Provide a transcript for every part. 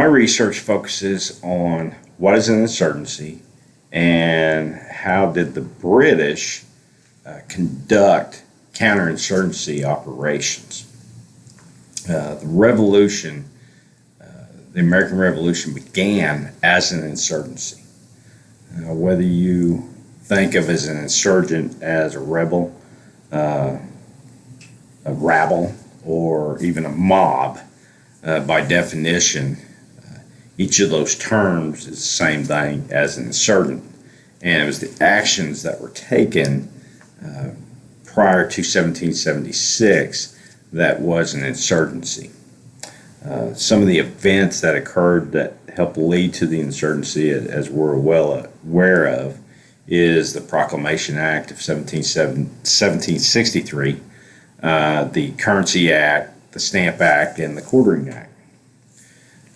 my research focuses on what is an insurgency and how did the British conduct counterinsurgency operations. The revolution, the American Revolution, began as an insurgency. Whether you think of as an insurgent as a rebel, a rabble, or even a mob, by definition, each of those terms is the same thing as an insurgent. And it was the actions that were taken prior to 1776 that was an insurgency. Some of the events that occurred that helped lead to the insurgency, as we're well aware of, is the Proclamation Act of 1763, the Currency Act, the Stamp Act, and the Quartering Act.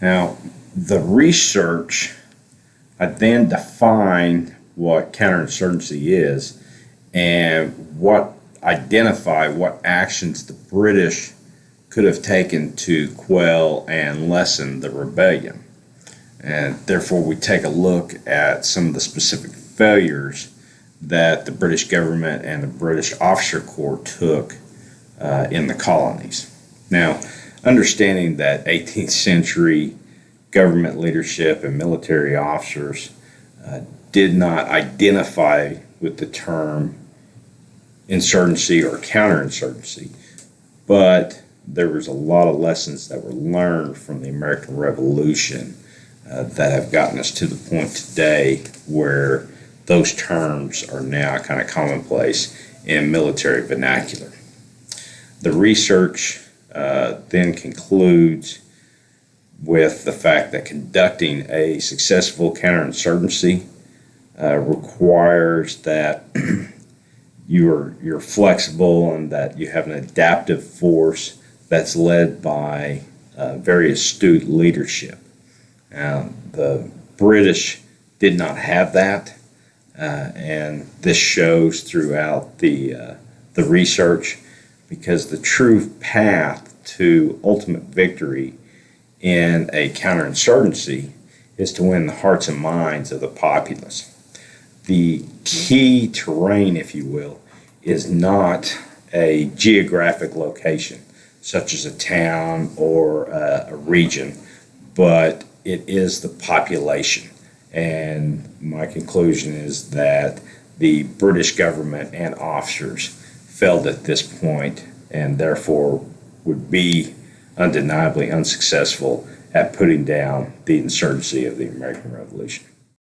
Now, the research, I then defined what counterinsurgency is and identify what actions the British could have taken to quell and lessen the rebellion. And therefore, we take a look at some of the specific failures that the British government and the British officer corps took in the colonies. Now, understanding that 18th century government leadership and military officers did not identify with the term insurgency or counterinsurgency, but there was a lot of lessons that were learned from the American Revolution that have gotten us to the point today where those terms are now kind of commonplace in military vernacular. The research then concludes with the fact that conducting a successful counterinsurgency requires that you're flexible and that you have an adaptive force that's led by very astute leadership. The British did not have that, and this shows throughout the research, because the true path to ultimate victory in a counterinsurgency is to win the hearts and minds of the populace. The key terrain, if you will, is not a geographic location, such as a town or a region, but it is the population. And my conclusion is that the British government and officers failed at this point and therefore would be undeniably unsuccessful at putting down the insurgency of the American Revolution.